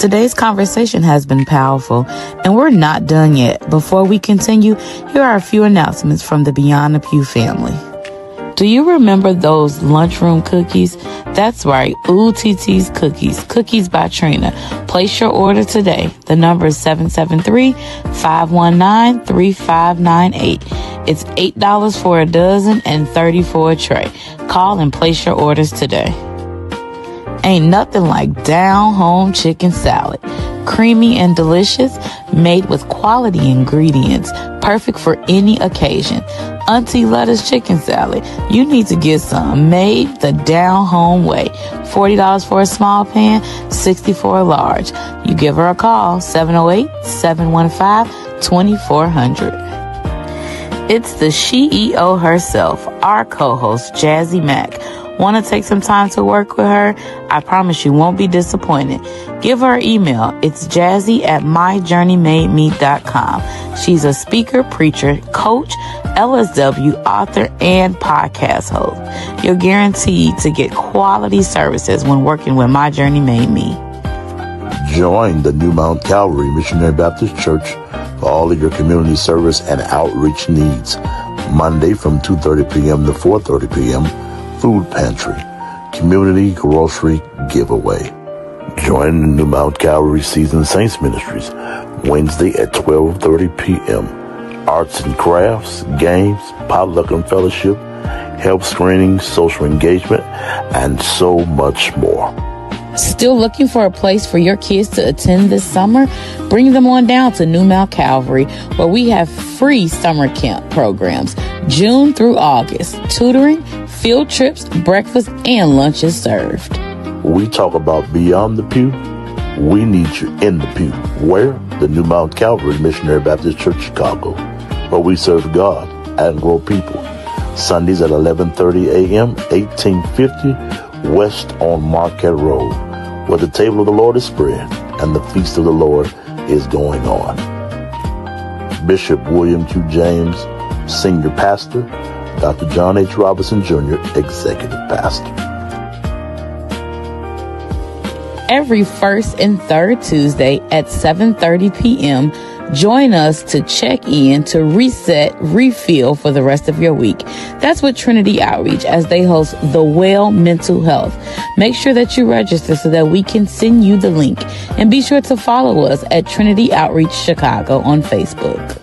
Today's conversation has been powerful, and we're not done yet. Before we continue, here are a few announcements from the Beyond the Pew family. Do you remember those lunchroom cookies? That's right, Ooh TT's Cookies, Cookies by Trina. Place your order today. The number is 773-519-3598. It's $8 for a dozen and $30 for a tray. Call and place your orders today. Ain't nothing like down-home chicken salad. Creamy and delicious, made with quality ingredients, perfect for any occasion. Auntie Lettuce chicken salad. You need to get some made the down-home way. $40 for a small pan, $60 for a large. You give her a call, 708-715-2400. It's the CEO herself, our co-host, Jazzy Mack. Want to take some time to work with her? I promise you won't be disappointed. Give her an email. It's jazzy@myjourneymademe.com. She's a speaker, preacher, coach, LSW, author, and podcast host. You're guaranteed to get quality services when working with My Journey Made Me. Join the New Mount Calvary Missionary Baptist Church for all of your community service and outreach needs. Monday from 2:30 p.m. to 4:30 p.m., food pantry, community grocery giveaway. Join the New Mount Calvary Seasoned Saints Ministries Wednesday at 12:30 p.m. Arts and crafts, games, potluck and fellowship, health screening, social engagement, and so much more. Still looking for a place for your kids to attend this summer? Bring them on down to New Mount Calvary, where we have free summer camp programs, June through August, tutoring, field trips, breakfast, and lunches served. We talk about Beyond the Pew. We need you in the pew. Where? The New Mount Calvary Missionary Baptist Church, Chicago, where we serve God and grow people. Sundays at 11:30 a.m., 1850 West on Marquette Road, where the table of the Lord is spread and the feast of the Lord is going on. Bishop William Q. James, Senior Pastor, Dr. John H. Robinson Jr., Executive Pastor. Every first and third Tuesday at 7:30 p.m., join us to check in, to reset, refill for the rest of your week. That's with Trinity Outreach as they host The Well Mental Health. Make sure that you register so that we can send you the link. And be sure to follow us at Trinity Outreach Chicago on Facebook.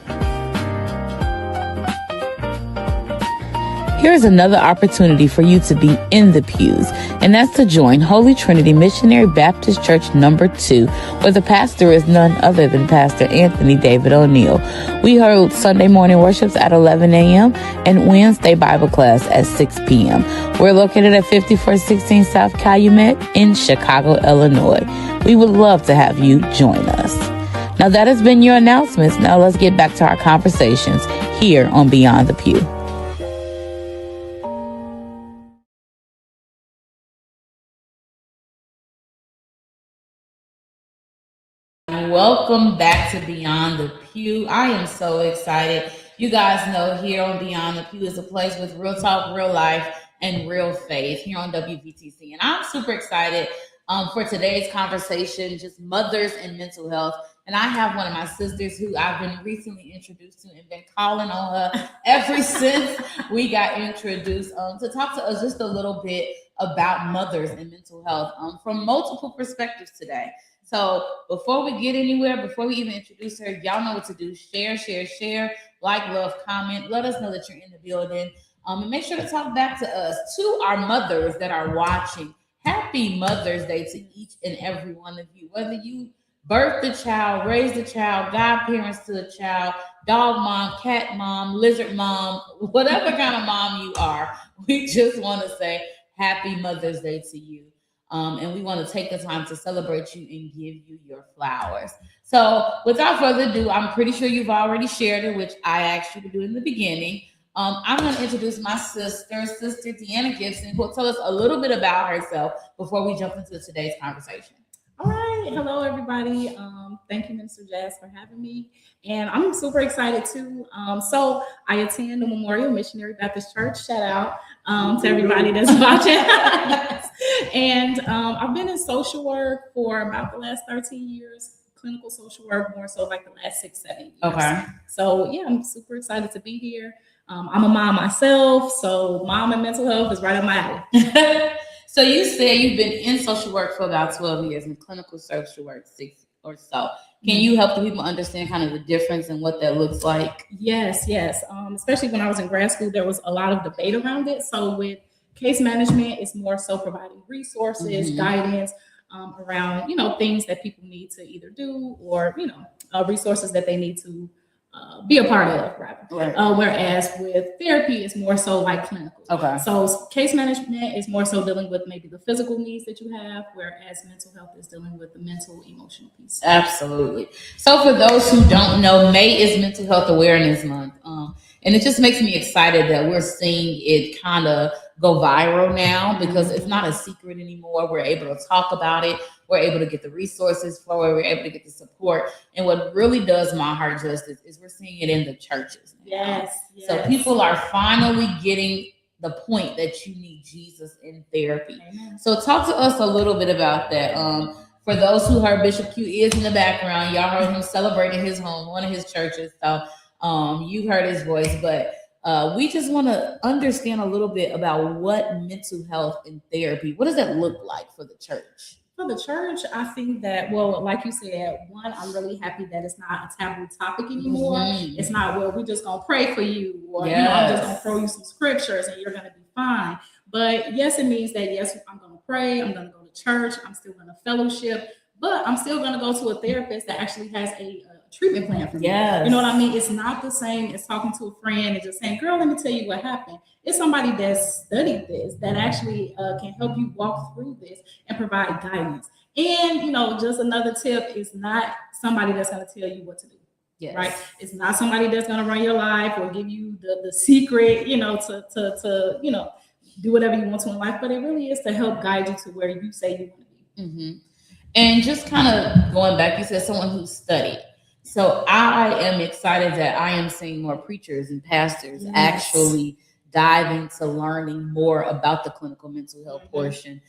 Here's another opportunity for you to be in the pews, and that's to join Holy Trinity Missionary Baptist Church number 2, where the pastor is none other than Pastor Anthony David O'Neill. We hold Sunday morning worships at 11 a.m. and Wednesday Bible class at 6 p.m. We're located at 5416 South Calumet in Chicago, Illinois. We would love to have you join us. Now that has been your announcements. Now let's get back to our conversations here on Beyond the Pew. Welcome back to Beyond the Pew. I am so excited. You guys know here on Beyond the Pew is a place with real talk, real life, and real faith here on WVTC. And I'm super excited for today's conversation, just mothers and mental health. And I have one of my sisters who I've been recently introduced to and been calling on her ever since we got introduced to talk to us just a little bit about mothers and mental health from multiple perspectives today. So before we get anywhere, before we even introduce her, y'all know what to do. Share, like, love, comment. Let us know that you're in the building. And make sure to talk back to us. To our mothers that are watching, happy Mother's Day to each and every one of you. Whether you birthed a child, raised a child, godparents to a child, dog mom, cat mom, lizard mom, whatever kind of mom you are, we just want to say happy Mother's Day to you. And we want to take the time to celebrate you and give you your flowers. So without further ado, I'm pretty sure you've already shared it, which I asked you to do in the beginning. I'm going to introduce my Sister Deanna Gibson, who will tell us a little bit about herself before we jump into today's conversation. All right. Hello, everybody. Thank you, Minister Jazz, for having me. And I'm super excited too. So I attend the Memorial Missionary Baptist Church. Shout out to everybody that's watching. Yes. And I've been in social work for about the last 13 years, clinical social work more so like the last 6-7 years. Okay. So yeah, I'm super excited to be here. I'm a mom myself, so mom and mental health is right up my alley. So you said you've been in social work for about 12 years and clinical social work 6 or so. Can you help the people understand kind of the difference and what that looks like? Yes. Especially when I was in grad school, there was a lot of debate around it. So with case management, it's more so providing resources, guidance around, things that people need to either do or, resources that they need to be a part of, rather. Right. Whereas with therapy, it's more so like clinical. Okay. So case management is more so dealing with maybe the physical needs that you have, whereas mental health is dealing with the mental, emotional piece. Absolutely. So for those who don't know, May is Mental Health Awareness Month. And it just makes me excited that we're seeing it kind of go viral now because it's not a secret anymore. We're able to talk about it. We're able to get the resources for it. We're able to get the support. And what really does my heart justice is we're seeing it in the churches now. Yes. So people are finally getting the point that you need Jesus in therapy. Amen. So talk to us a little bit about that. For those who heard Bishop Q is in the background, y'all heard him celebrating his home, one of his churches. So you heard his voice, but we just want to understand a little bit about what mental health and therapy, what does that look like for the church? For the church, I think that, well, like you said, one, I'm really happy that it's not a taboo topic anymore. It's not, well, we're just going to pray for you, or, I'm just going to throw you some scriptures and you're going to be fine. But yes, it means that, yes, I'm going to pray, I'm going to go to church, I'm still going to fellowship, but I'm still going to go to a therapist that actually has a treatment plan for me. Yes. You know what I mean? It's not the same as talking to a friend and just saying, girl, let me tell you what happened. It's somebody that's studied this, that actually can help you walk through this and provide guidance. And, just another tip is not somebody that's going to tell you what to do. Yes. Right? It's not somebody that's going to run your life or give you the secret, to do whatever you want to in life, but it really is to help guide you to where you say you want to be. And just kind of going back, you said someone who studied. So I am excited that I am seeing more preachers and pastors actually dive into learning more about the clinical mental health portion,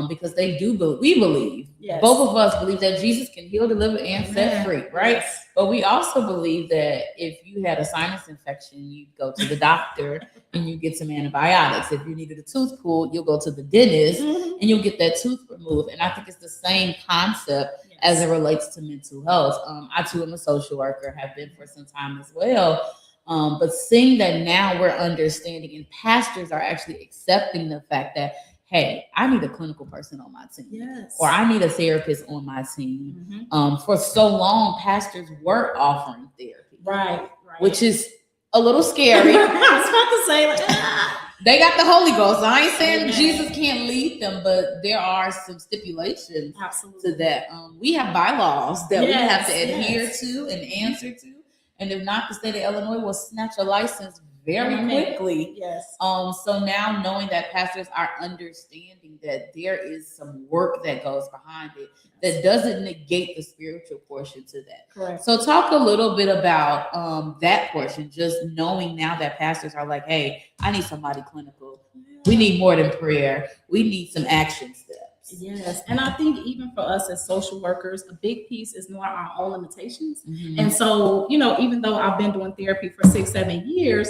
because they do we believe, both of us believe that Jesus can heal, deliver, and set free, right? Yes. But we also believe that if you had a sinus infection, you go to the doctor and you get some antibiotics. If you needed a tooth pulled, you'll go to the dentist and you'll get that tooth removed. And I think it's the same concept as it relates to mental health. I too am a social worker, have been for some time as well. But seeing that now we're understanding and pastors are actually accepting the fact that, hey, I need a clinical person on my team, or I need a therapist on my team. For so long, pastors were offering therapy, right, which is a little scary. I was about to say, they got the Holy Ghost. I ain't saying Jesus can't lead them, but there are some stipulations to that. We have bylaws that we have to adhere to and answer to. And if not, the state of Illinois will snatch a license very quickly. So now knowing that pastors are understanding that there is some work that goes behind it that doesn't negate the spiritual portion to that. Correct. So talk a little bit about that portion, just knowing now that pastors are like, hey, I need somebody clinical. We need more than prayer. We need some action steps. Yes. And I think even for us as social workers, a big piece is knowing our own limitations. And so, even though I've been doing therapy for 6-7 years,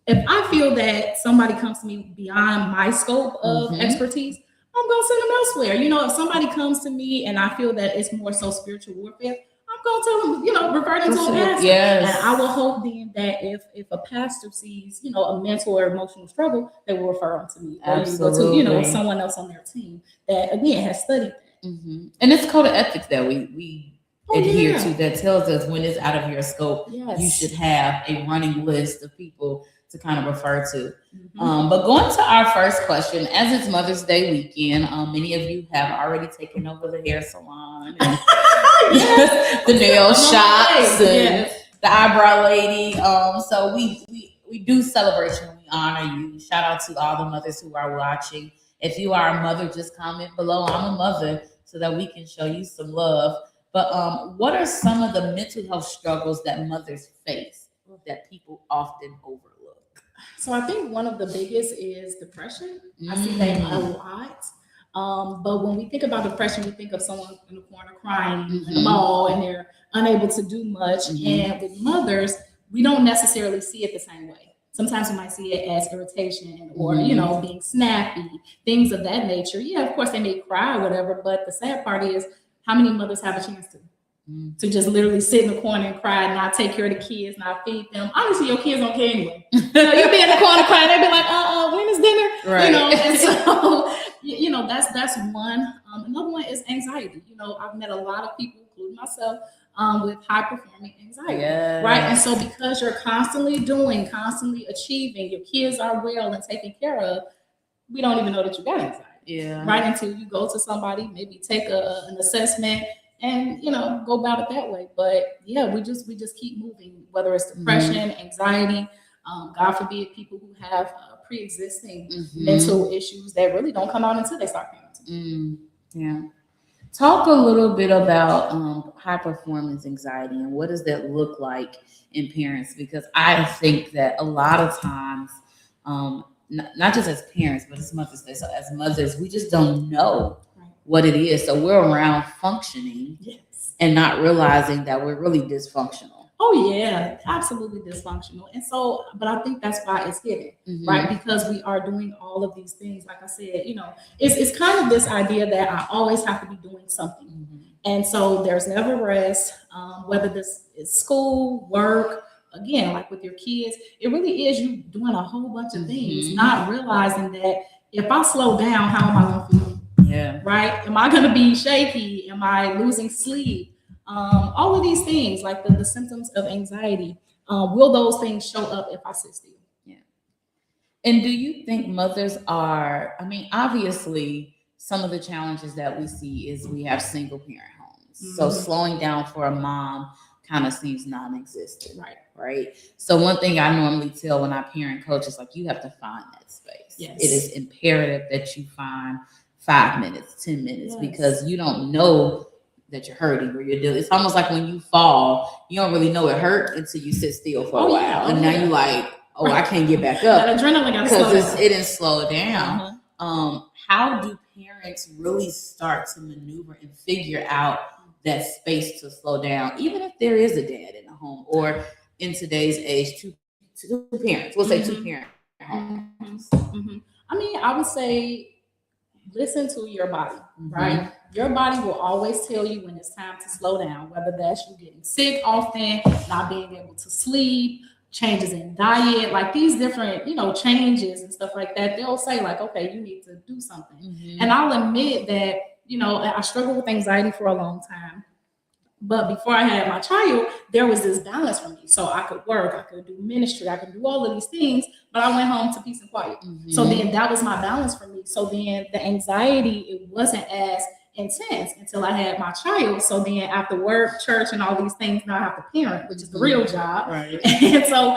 if I feel that somebody comes to me beyond my scope of expertise, I'm going to send them elsewhere. If somebody comes to me and I feel that it's more so spiritual warfare, I'm going to tell them, refer them to a pastor. And I will hope then that if a pastor sees, a mental or emotional struggle, they will refer them to me. Absolutely. Or to, someone else on their team that, again, has studied that. And it's code of ethics that we adhere to that tells us when it's out of your scope, you should have a running list of people to kind of refer to. But going to our first question, as it's Mother's Day weekend, many of you have already taken over the hair salon and the nail shops and the eyebrow lady. So we do celebrate you and we honor you. Shout out to all the mothers who are watching. If you are a mother, just comment below, I'm a mother, so that we can show you some love. But what are some of the mental health struggles that mothers face that people often overlook? So I think one of the biggest is depression. I see that a lot. But when we think about depression, we think of someone in the corner crying in the mall and they're unable to do much. And with mothers, we don't necessarily see it the same way. Sometimes we might see it as irritation or, being snappy, things of that nature. Yeah, of course they may cry or whatever, but the sad part is how many mothers have a chance to just literally sit in the corner and cry and not take care of the kids, not feed them. Honestly, your kids don't care anyway. You'll be in the corner crying, they'll be like, when is dinner? Right. And so, that's one. Another one is anxiety. I've met a lot of people, including myself, with high performing anxiety. Yes. Right. And so because you're constantly constantly achieving, your kids are well and taken care of, we don't even know that you got anxiety. Yeah. Right. Until you go to somebody, maybe take an assessment and go about it that way. But yeah, we just keep moving, whether it's depression, anxiety, God forbid, people who have pre-existing mental issues that really don't come out until they start parenting. Yeah. Talk a little bit about high performance anxiety and what does that look like in parents? Because I think that a lot of times, not just as parents, but as mothers, we just don't know what it is. So we're around functioning and not realizing that we're really dysfunctional. Oh yeah, absolutely dysfunctional. And so, but I think that's why it's hidden, right? Because we are doing all of these things. Like I said, it's kind of this idea that I always have to be doing something. And so there's never rest, whether this is school, work, again, like with your kids, it really is you doing a whole bunch of things, not realizing that if I slow down, how am I going to feel? Yeah. Right? Am I going to be shaky? Am I losing sleep? All of these things, like the symptoms of anxiety, will those things show up if I sit still? Yeah. And do you think mothers obviously, some of the challenges that we see is we have single parent homes. So slowing down for a mom kind of seems non-existent. Right. So one thing I normally tell when I parent coach is like, you have to find that space. Yes. It is imperative that you find 5 minutes, 10 minutes, because you don't know that you're hurting or you're doing. It's almost like when you fall, you don't really know it hurt until you sit still for a while. And now you're like, I can't get back up. That adrenaline got because it didn't slow down. How do parents really start to maneuver and figure out that space to slow down, even if there is a dad in the home or in today's age, two parents, we'll say two parent homes. I would say, listen to your body, right? Your body will always tell you when it's time to slow down, whether that's you getting sick often, not being able to sleep, changes in diet, like these different, changes and stuff like that. They'll say like, okay, you need to do something. And I'll admit that, I struggled with anxiety for a long time. But before I had my child, there was this balance for me. So I could work, I could do ministry, I could do all of these things, but I went home to peace and quiet. So then that was my balance for me. So then the anxiety, it wasn't as intense until I had my child. So then after work, church, and all these things, now I have to parent, which is the real job. Right. And so,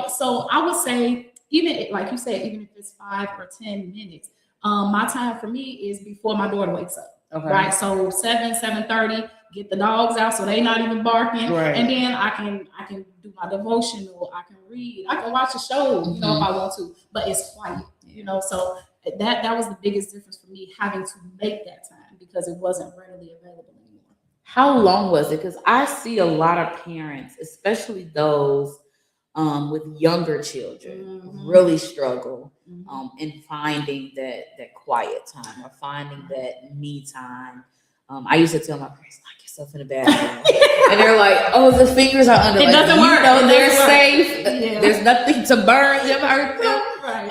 so I would say, even like you said, even if it's 5 or 10 minutes, my time for me is before my daughter wakes up. Okay. Right. So 7:30, get the dogs out so they're not even barking. Right. And then I can do my devotional, I can read, I can watch a show, if I want to, but it's quiet, so that was the biggest difference for me, having to make that time because it wasn't readily available anymore. How long was it? Because I see a lot of parents, especially those with younger children, really struggle in finding that quiet time or finding that me time. I used to tell my parents, lock yourself in the bathroom. And they're like, the fingers are under. It doesn't work. They're safe. Yeah. There's nothing to burn them, hurt them. Right.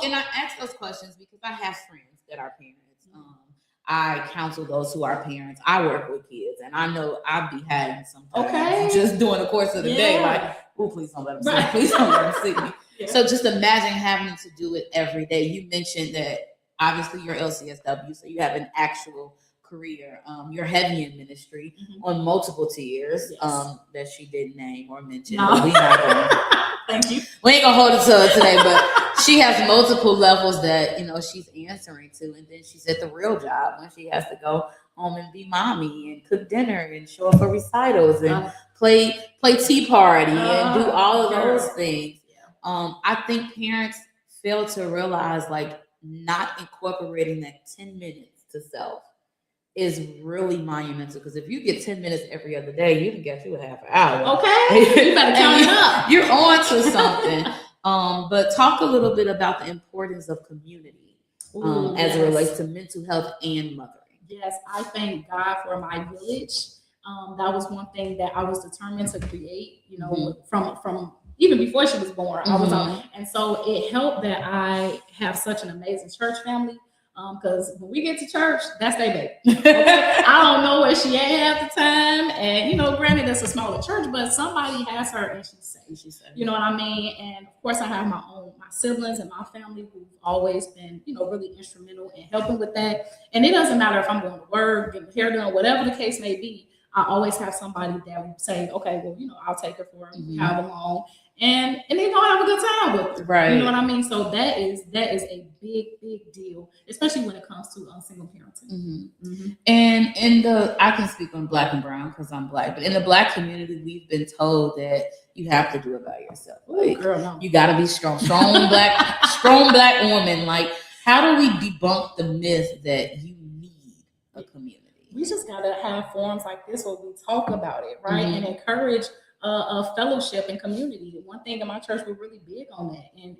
And I ask those questions because I have friends that are parents. I counsel those who are parents. I work with kids, and I know I'll be having sometimes just during the course of the day, like, please don't let them see me. Please don't let them see me. So just imagine having to do it every day. You mentioned that obviously you're LCSW, so you have an actual career. You're heavy in ministry on multiple tiers that she didn't name or mention. No. But we not gonna, Thank you. we ain't gonna hold it to her today, but she has multiple levels that she's answering to, and then she's at the real job when she has to go home and be mommy and cook dinner and show up for recitals and play tea party and do all of those things. I think parents fail to realize like not incorporating that 10 minutes to self is really monumental, because if you get 10 minutes every other day, you can get you a half an hour. Okay, you better count it up. You're on to something. But talk a little bit about the importance of community as it relates to mental health and mothering. Yes, I thank God for my village. That was one thing that I was determined to create, from even before she was born. I was on, and so it helped that I have such an amazing church family. Because when we get to church, that's their baby. Okay? I don't know where she at half the time, and granted it's a smaller church, but somebody has her and she's safe. You know what I mean? And of course, I have my siblings and my family who've always been, really instrumental in helping with that. And it doesn't matter if I'm going to work, getting hair done, whatever the case may be. I always have somebody that will say, okay, well, I'll take her for however long. And they're gonna have a good time with it. Right. You know what I mean? So that is a big deal, especially when it comes to single parenting. And I can speak on Black and brown because I'm Black, but in the Black community, we've been told that you have to do it by yourself. Like, girl, no. You got to be strong Black woman. Like, how do we debunk the myth that you need a community? We just gotta have forums like this where we talk about it, right, and encourage a fellowship and community. One thing in my church, we're really big on that, and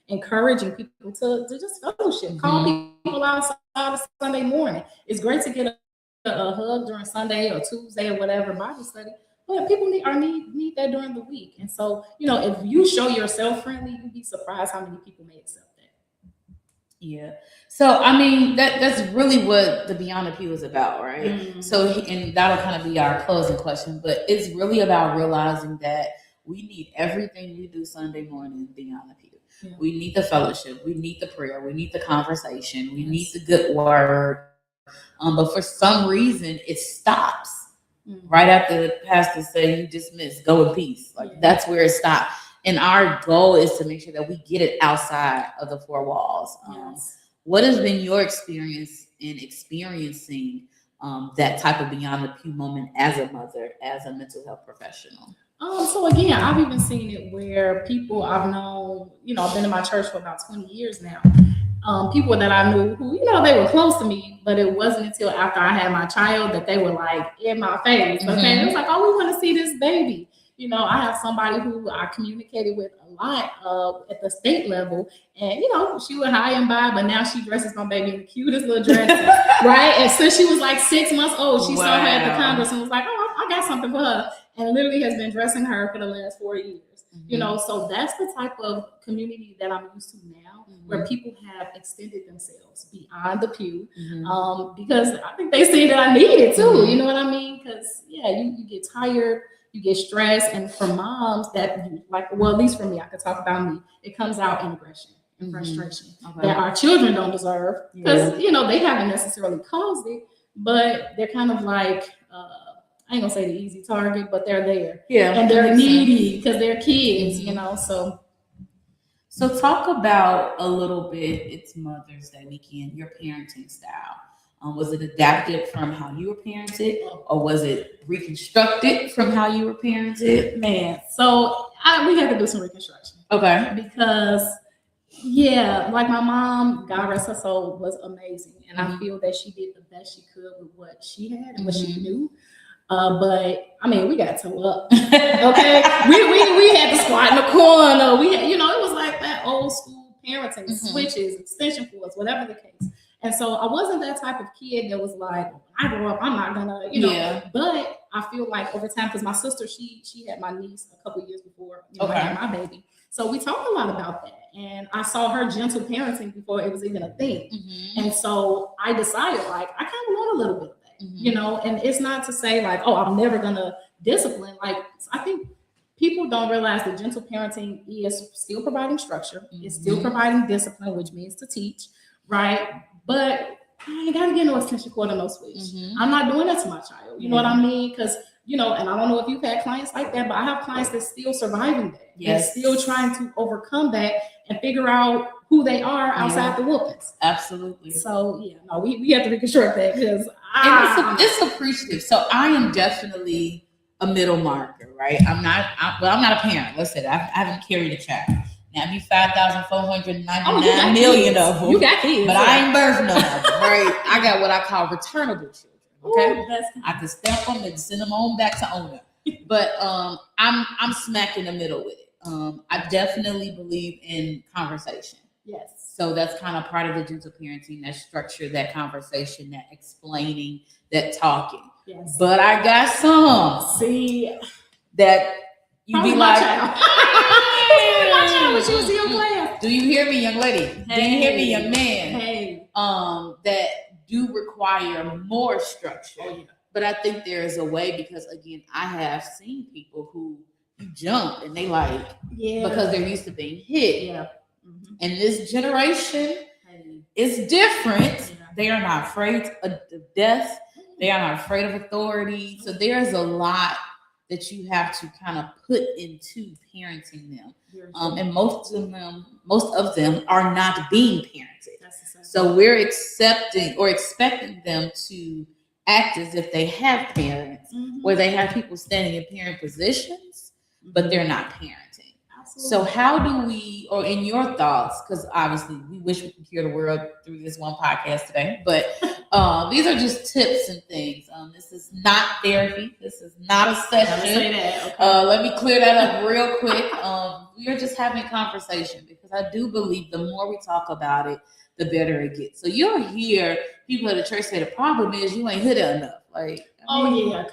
encouraging people to just fellowship. Call people outside of Sunday morning. It's great to get a hug during Sunday or Tuesday or whatever Bible study, but people need that during the week. And so, if you show yourself friendly, you'd be surprised how many people may accept that. Yeah. So, I mean, that's really what the Beyond the Pew is about, right? So, and that'll kind of be our closing question, but it's really about realizing that we need everything we do Sunday morning Beyond the Pew. Yeah. We need the fellowship. We need the prayer. We need the conversation. We need the good word. But for some reason, it stops right after the pastor say, you dismiss, go in peace. Like, that's where it stops. And our goal is to make sure that we get it outside of the four walls. What has been your experience in experiencing that type of Beyond the Pew moment as a mother, as a mental health professional? So again, I've even seen it where people I've known, I've been in my church for about 20 years now. People that I knew who, they were close to me, but it wasn't until after I had my child that they were like in my face. Okay, it was like, oh, we want to see this baby. I have somebody who I communicated with a lot at the state level, and she would high and by, but now she dresses my baby in the cutest little dresses, right? And since she was like 6 months old, she saw her at the Congress and was like, oh, I got something for her, and literally has been dressing her for the last 4 years. So that's the type of community that I'm used to now, where people have extended themselves beyond the pew, because I think they see that I need it too. You know what I mean? Because you get tired. You get stressed, and for moms that at least for me, I could talk about me, it comes out in aggression and frustration that our children don't deserve, because they haven't necessarily caused it, but they're kind of like I ain't gonna say the easy target, but they're there, and they're needy because they're kids, So talk about a little bit. It's Mother's Day weekend. Your parenting style. Was it adapted from how you were parented, or was it reconstructed from how you were parented? Man, so we had to do some reconstruction. Okay. Because, like my mom, God rest her soul, was amazing. And I feel that she did the best she could with what she had and what she knew. But I mean, we got toe up. Okay. we had to squat in the corner. We had, it was like that old school parenting, switches, extension cords, whatever the case. And so I wasn't that type of kid that was like, I grew up, I'm not gonna, but I feel like over time, because my sister, she had my niece a couple of years before I had my baby. So we talked a lot about that. And I saw her gentle parenting before it was even a thing. And so I decided, like, I kind of want a little bit of that, and it's not to say like, oh, I'm never gonna discipline. Like, I think people don't realize that gentle parenting is still providing structure. It's still providing discipline, which means to teach, right? But I ain't gotta get no extension cord or no switch. I'm not doing that to my child. You know what I mean? Because and I don't know if you've had clients like that, but I have clients that still surviving that. Yes. And still trying to overcome that and figure out who they are outside the whoopings. Absolutely. So we have to reconstruct that because it's appreciative. So I am definitely a middle marker, right? I'm not a parent. Let's say that I haven't carried a child. Now it'd be 5,499 million of them. You got kids, but I ain't birthed none of them, right? I got what I call returnable children. Okay, I can stamp them and send them on back to owner. But I'm smack in the middle with it. I definitely believe in conversation. Yes. So that's kind of part of the gentle parenting, that structure, that conversation, that explaining, that talking. Yes. But I got some that you be like, when she was in your class. Do you hear me, young lady? Hey. Do you hear me, young man? Hey. That do require more structure. Oh, yeah. But I think there is a way, because again, I have seen people who jump and they because they're used to being hit. Yeah. Mm-hmm. And this generation is different. Yeah. They are not afraid of death. They are not afraid of authority. So there's a lot that you have to kind of put into parenting them. And most of them are not being parented. So we're accepting or expecting them to act as if they have parents, where they have people standing in parent positions, but they're not parenting. Absolutely. So how do we, or in your thoughts, because obviously we wish we could cure the world through this one podcast today, but these are just tips and things. This is not therapy. This is not a session. Say that. Okay. Let me clear that up real quick. We are just having a conversation, because I do believe the more we talk about it, the better it gets. So you'll hear people at the church say the problem is you ain't hit it enough.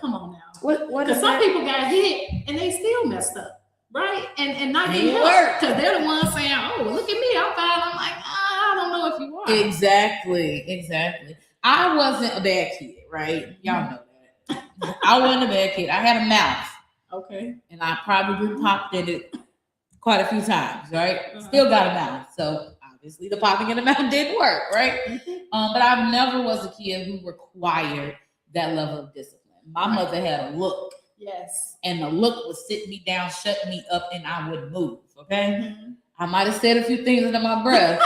Come on now. What? Because some people got hit and they still messed up. Right? And not getting help. Because they're the ones saying, oh, look at me, I'm fine. I'm like, I don't know if you are. Exactly. I wasn't a bad kid, right? Y'all know that. I wasn't a bad kid. I had a mouth. Okay. And I probably popped in it quite a few times, right? Still got a mouth. So obviously the popping in the mouth didn't work, right? But I never was a kid who required that level of discipline. My mother had a look. Yes. And the look would sit me down, shut me up, and I would move. Okay. I might have said a few things under my breath,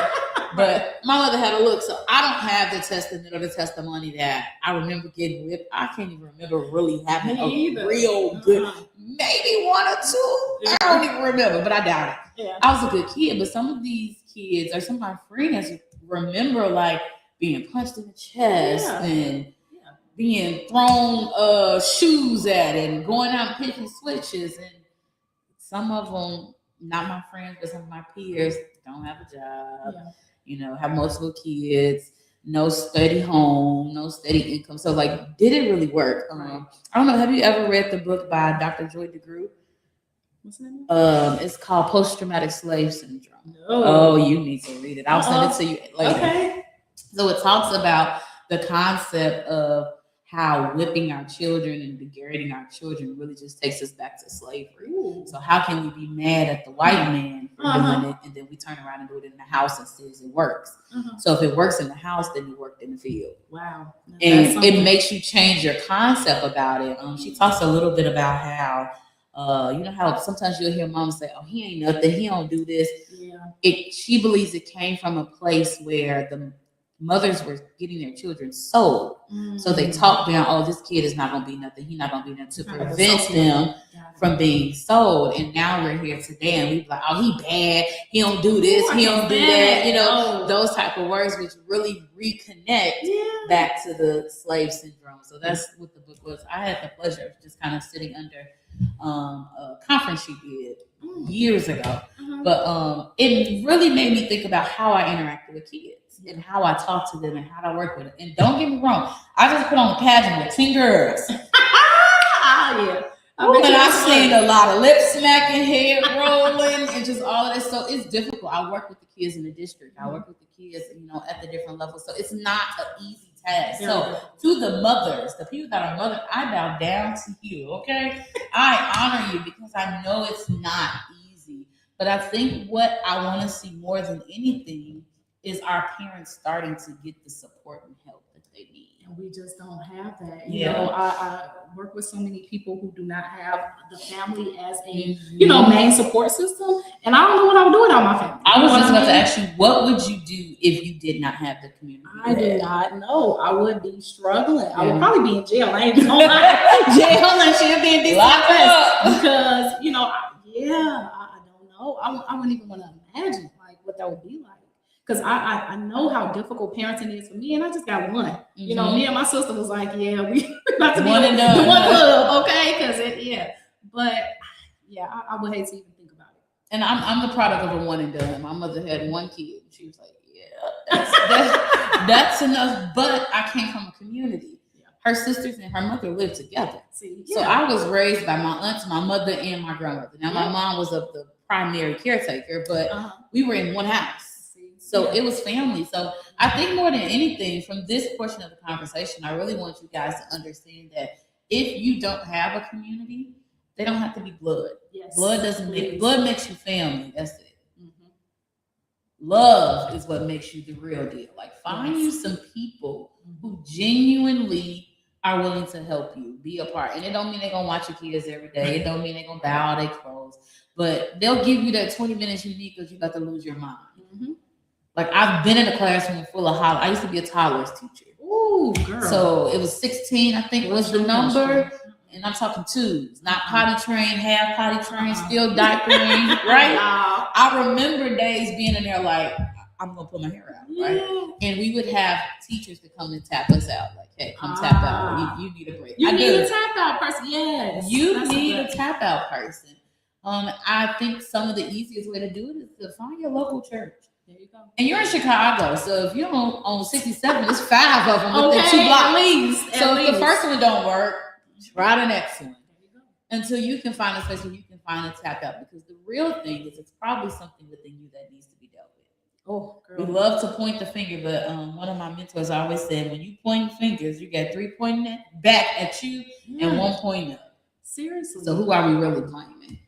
but my mother had a look. So I don't have the testament or the testimony that I remember getting whipped. I can't even remember really having a real good, maybe one or two. I don't even remember, but I doubt it. Yeah. I was a good kid, but some of these kids or some of my friends remember being punched in the chest and being thrown shoes at and going out and picking switches. And some of them, not my friends, but some of my peers, don't have a job, have multiple kids, no steady home, no steady income. So did it really work? I don't know. Have you ever read the book by Dr. Joy DeGruy? What's the name? It's called Post-Traumatic Slave Syndrome. Oh, you need to read it. I'll send it to you later. Okay. So it talks about the concept of how whipping our children and degrading our children really just takes us back to slavery. Ooh. So how can we be mad at the white man for doing it, and then we turn around and do it in the house and says it works? So if it works in the house, then it worked in the field. Wow. And it makes you change your concept about it. She talks a little bit about how, how sometimes you'll hear moms say, oh, he ain't nothing, he don't do this. Yeah. She believes it came from a place where the mothers were getting their children sold. So they talked down, oh, this kid is not going to be nothing. He's not going to be nothing, to prevent them from being sold. And now we're here today and we're like, oh, he bad. He don't do this. He don't do that. Those type of words, which really reconnect back to the slave syndrome. So that's what the book was. I had the pleasure of just kind of sitting under a conference she did years ago. But it really made me think about how I interacted with kids. And how I talk to them and how I work with them. And don't get me wrong, I just put on a pageant with 10 girls. And I've seen a lot of lip smacking, head rolling, and just all of this. So it's difficult. I work with the kids in the district. I work with the kids, at the different levels. So it's not an easy task. So to the mothers, the people that are mothers, I bow down to you, okay? I honor you because I know it's not easy. But I think what I want to see more than anything is our parents starting to get the support and help that they need. And we just don't have that. You know, I work with so many people who do not have the family as a, main support system. And I don't know what I would do without my family. I was just about to ask you, what would you do if you did not have the community? I do not know. I would be struggling. I would probably be in jail. I ain't gonna lie. Jail and she'll be in this because, I don't know. I wouldn't even want to imagine like what that would be like. Because I know how difficult parenting is for me, and I just got one. You know, me and my sister was like, we about to be one and done, one club, okay? Because but I would hate to even think about it. And I'm the product of a one and done. My mother had one kid, and she was like, that's enough. But I came from a community. Her sisters and her mother lived together. So I was raised by my aunts, my mother, and my grandmother. Now my mom was of the primary caretaker, but we were in one house. So it was family. So I think more than anything from this portion of the conversation, I really want you guys to understand that if you don't have a community, they don't have to be blood. Yes. Blood makes you family. That's it. Love is what makes you the real deal. Like find you some people who genuinely are willing to help you be a part. And it don't mean they're gonna watch your kids every day. It don't mean they're gonna bow their clothes. But they'll give you that 20 minutes you need because you got to lose your mind. Like I've been in a classroom full of hollers. I used to be a toddlers teacher. Ooh, girl. So it was 16, I think was the number. And I'm talking twos, not potty trained, half potty trained, still diapering, right? I remember days being in there like, I'm gonna pull my hair out, right? And we would have teachers to come and tap us out, like, hey, come tap out. You need a break. You need a tap out person, yes. You need a tap out person. I think some of the easiest way to do it is to find your local church. There you go. And you're in Chicago, so if you're on 67, there's 5 of them within 2 blocks. At least. So if the first one don't work, try the next one. Until you can find a space where you can find a tap out. Because the real thing is it's probably something within you that needs to be dealt with. Oh, girl. We love to point the finger, but one of my mentors always said, when you point fingers, you got 3 pointing back at you and 1 pointing up. Seriously. So who are we really blaming?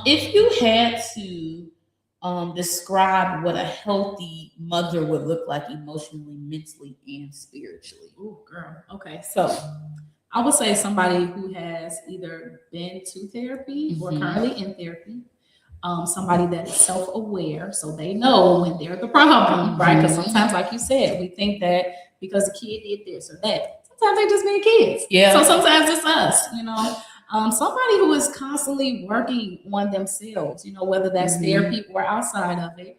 If you had to describe what a healthy mother would look like emotionally, mentally, and spiritually. Oh, girl. Okay. So I would say somebody who has either been to therapy or currently in therapy. Somebody that is self-aware, so they know when they're the problem, right? Because sometimes, like you said, we think that because the kid did this or that, sometimes they just being kids. So sometimes it's us, somebody who is constantly working on themselves, whether that's therapy or outside of it.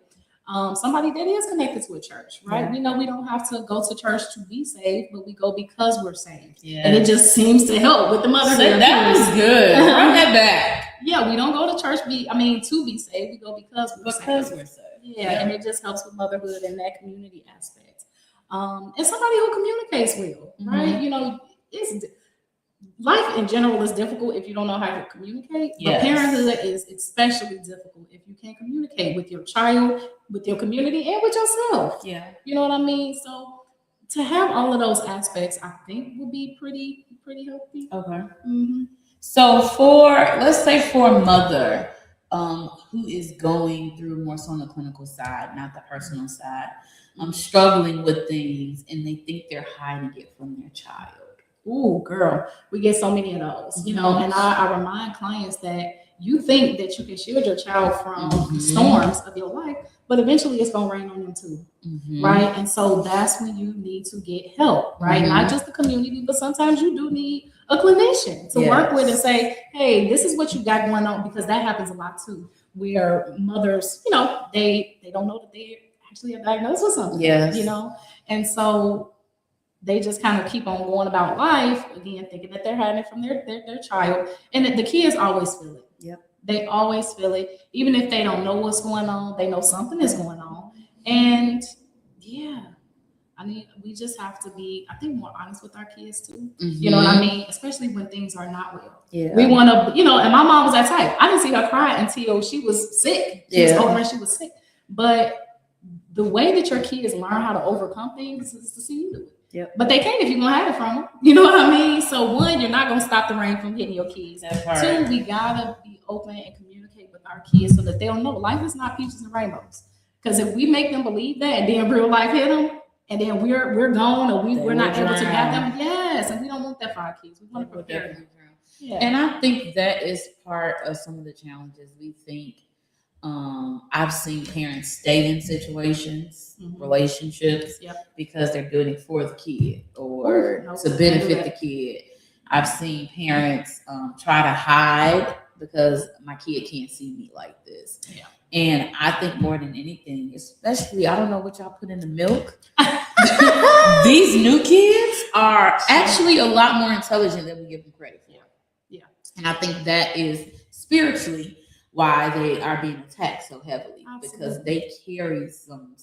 Somebody that is connected to a church, right? We know we don't have to go to church to be saved, but we go because we're saved. And it just seems to help with the motherhood. That was good. Run that back. Yeah, we don't go to church to be saved. We go because we're saved. And it just helps with motherhood and that community aspect. And somebody who communicates well, right? It's life in general is difficult if you don't know how to communicate. But parenthood is especially difficult if you can't communicate with your child, with your community, and with yourself. You know what I mean? So to have all of those aspects, I think would be pretty healthy. Okay. So let's say for a mother who is going through more so on the clinical side, not the personal side, struggling with things and they think they're hiding it from their child. Ooh, girl, we get so many of those, and I remind clients that you think that you can shield your child from storms of your life, but eventually it's going to rain on them too, right? And so that's when you need to get help, right? Not just the community, but sometimes you do need a clinician to work with and say, hey, this is what you got going on, because that happens a lot too, where mothers, they don't know that they actually are diagnosed with something, and so they just kind of keep on going about life, again, thinking that they're hiding it from their child. And the kids always feel it. They always feel it. Even if they don't know what's going on, they know something is going on. And we just have to be, I think, more honest with our kids too. You know what I mean? Especially when things are not well. We want to, and my mom was that type. I didn't see her cry until she was sick. She was older and she was sick. But the way that your kids learn how to overcome things is to see you do it. But they can't if you're going to have it from them. You know what I mean? So 1, you're not going to stop the rain from hitting your kids. 2, we got to be open and communicate with our kids so that they'll know life is not peaches and rainbows. Because if we make them believe that and then real life hit them, and then we're gone, or we're not able to drown. have them. Yes, and we don't want that for our kids. We want to prepare them. Yeah. And I think that is part of some of the challenges we think. I've seen parents stay in situations, relationships, because they're doing it for the kid or to benefit the kid. I've seen parents try to hide because my kid can't see me like this. Yeah. And I think more than anything, especially, I don't know what y'all put in the milk. These new kids are actually a lot more intelligent than we give them credit for. Yeah. And I think that is spiritually why they are being attacked so heavily. Absolutely. Because they carry some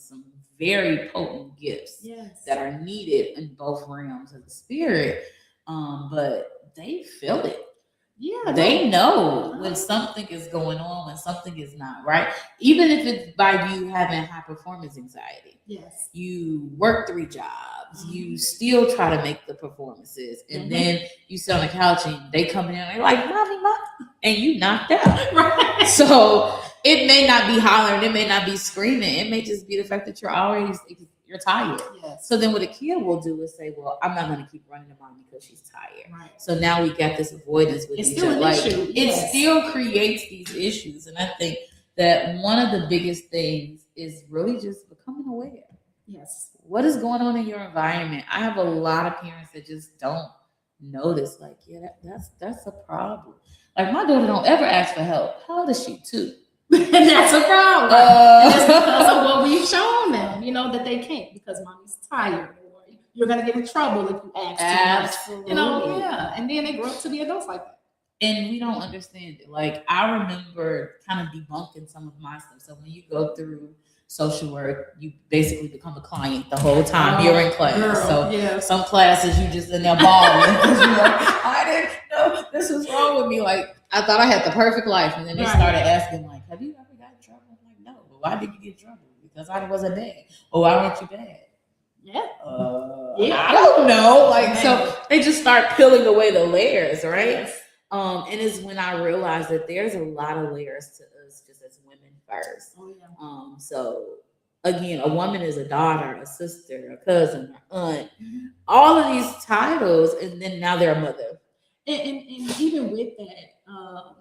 very potent gifts that are needed in both realms of the spirit. But they feel it. Yeah, they know when something is going on, when something is not right. Even if it's by you having high performance anxiety. Yes. You work 3 jobs. You still try to make the performances. And then you sit on the couch and they come in and they're like, mommy, and you knocked out. Right. So it may not be hollering, it may not be screaming. It may just be the fact that you're tired. Yes. So then what a kid will do is say, well, I'm not going to keep running to mom because she's tired. Right. So now we got this avoidance with each other. It still creates these issues. And I think that one of the biggest things is really just becoming aware. Yes. What is going on in your environment? I have a lot of parents that just don't notice, like, that's a problem. Like, my daughter don't ever ask for help. How old is she? 2. And that's a problem. That's because of what we've shown them, that they can't because mommy's tired, or you're going to get in trouble if you ask too much. And then they grow up to be adults like that. And we don't understand it. Like, I remember kind of debunking some of my stuff. So when you go through social work, you basically become a client the whole time you're in class. Some classes you just in there bawling because you're like, I didn't know this was wrong with me. Like, I thought I had the perfect life. And then they started asking, like, have you ever got in trouble? I'm like, no. But why did you get in trouble? Because I wasn't bad. Or why weren't you bad? Yeah. I don't know. Like, so they just start peeling away the layers, right? Yes. And it's when I realized that there's a lot of layers to us just as women first. Oh, yeah. So again, a woman is a daughter, a sister, a cousin, an aunt, all of these titles, and then now they're a mother. And even with that,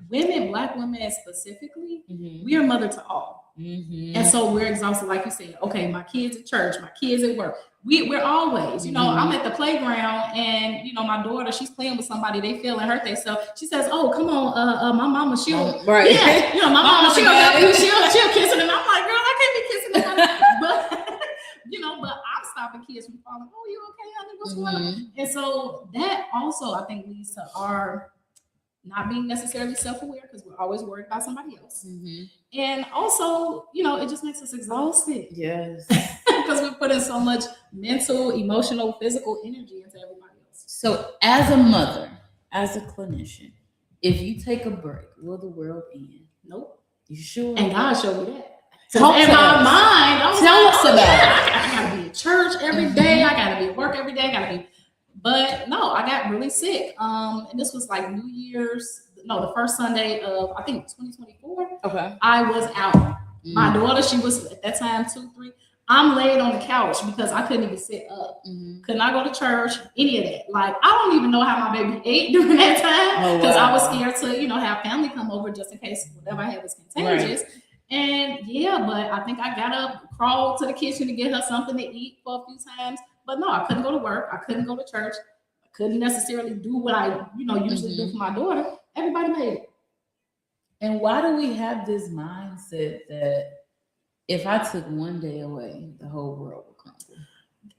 women, Black women specifically, we are mother to all. And so we're exhausted, like you said. Okay, my kids at church, my kids at work. We're always, I'm at the playground, and my daughter, she's playing with somebody. They feeling hurt themselves. She says, "Oh, come on, my mama, she'll my mama, she'll help you. She'll kiss it." And I'm like, "Girl, I can't be kissing nobody." But I'm stopping kids from falling. "Oh, you okay, honey? What's going on?" And so that also, I think, leads to our not being necessarily self-aware because we're always worried about somebody else. And also, it just makes us exhausted. Yes. Because we put in so much mental, emotional, physical energy into everybody else. So as a mother, as a clinician, if you take a break, will the world end? Nope. You sure? And God showed me that. So in my mind, I was tell us about it. I gotta be at church every day. I gotta be at work every day. But no, I got really sick. And this was like New Year's. No, the first Sunday of, I think, 2024. Okay. I was out. My daughter, she was at that time 2, 3. I'm laid on the couch because I couldn't even sit up. Could not go to church, any of that. Like, I don't even know how my baby ate during that time because I was scared to, have family come over just in case whatever I had was contagious. Right. And but I think I got up, crawled to the kitchen to get her something to eat for a few times. But no, I couldn't go to work. I couldn't go to church. I couldn't necessarily do what I, usually do for my daughter. Everybody made it. And why do we have this mindset that if I took one day away, the whole world would crumble?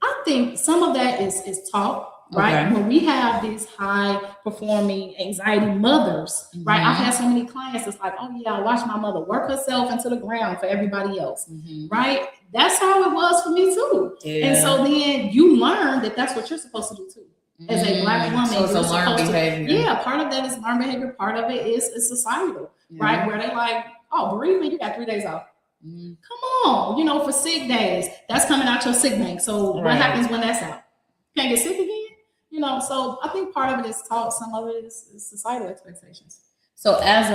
I think some of that is taught, right? Okay. When we have these high-performing anxiety mothers, right? I've had so many clients that's like, oh, yeah, I watched my mother work herself into the ground for everybody else, right? That's how it was for me, too. Yeah. And so then you learn that that's what you're supposed to do, too. As a Black woman, so it's a learned behavior. Yeah, part of that is learned behavior. Part of it is societal, right? Where they're like, oh, bereavement, you got 3 days off. Come on, for sick days. That's coming out your sick bank. So what happens when that's out? Can't get sick again? So I think part of it is taught. Some of it is societal expectations. So as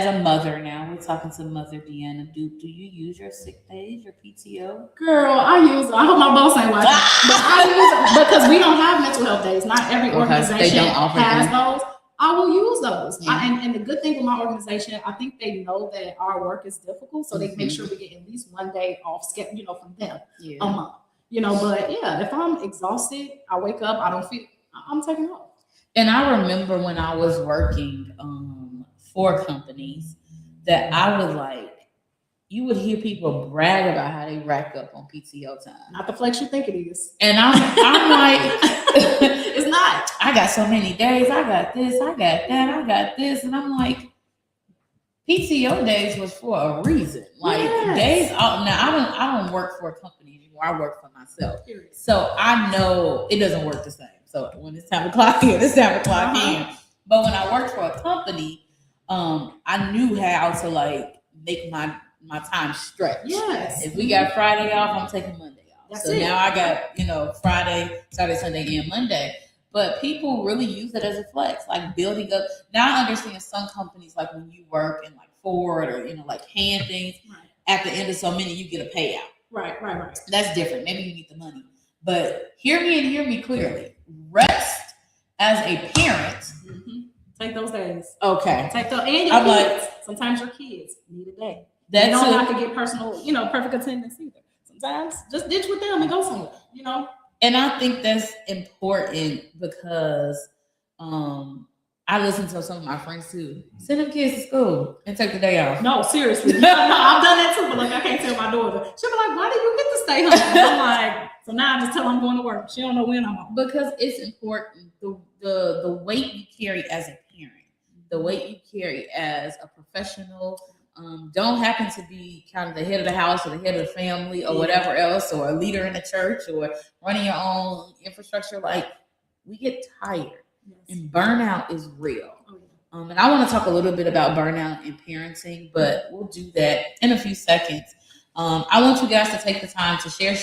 a mother now, we're talking to Mother Deanna. Do you use your sick days, your PTO? Girl, I hope my boss ain't watching, but I use it because we don't have mental health days. Not every organization has those. I will use those. Yeah. And the good thing with my organization, I think they know that our work is difficult, so they make sure we get at least one day off, from them a month. But yeah, if I'm exhausted, I wake up, I don't feel, I'm taking off. And I remember when I was working for companies that I would you would hear people brag about how they rack up on PTO time. Not the flex you think it is. And I'm like, it's not. I got so many days. I got this. I got that. I got this. And I'm like, PTO days was for a reason. Days out. Now I don't work for a company anymore. I work for myself. So I know it doesn't work the same. So when it's time to clock in, it's time to clock in. But when I worked for a company, I knew how to make my time stretch. Yes. If we got Friday off, I'm taking Monday off. Now I got, Friday, Saturday, Sunday, and Monday. But people really use it as a flex, building up. Now I understand some companies, when you work in Ford or, hand things, at the end of so many, you get a payout. Right. That's different. Maybe you need the money. But hear me clearly. Rest as a parent. Mm-hmm. Take those days. Okay. Take those, and your kids. Sometimes your kids need a day. They don't have to get personal, perfect attendance either. Sometimes just ditch with them and go somewhere, And I think that's important because I listen to some of my friends too. Send them kids to school and take the day off. No, seriously. No, I've done that too, but I can't tell my daughter. She'll be like, why do you get to stay home? I'm so now I just tell her I'm going to work. She don't know when I'm home. Because it's important. The weight you carry as a parent, the weight you carry as a professional, don't happen to be kind of the head of the house or the head of the family or whatever else, or a leader in the church or running your own infrastructure. We get tired, and burnout is real. And I want to talk a little bit about burnout and parenting, but we'll do that in a few seconds. I want you guys to take the time to share.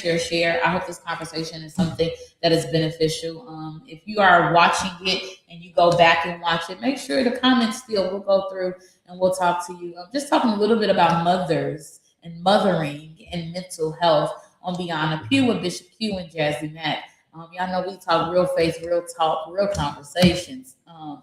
I hope this conversation is something that is beneficial. If you are watching it and you go back and watch it, make sure the comments still, we'll go through and we'll talk to you. I'm just talking a little bit about mothers and mothering and mental health on Beyond the Pew with Bishop Q and Jazzy Mack. Y'all know we talk real faith, real talk, real conversations. I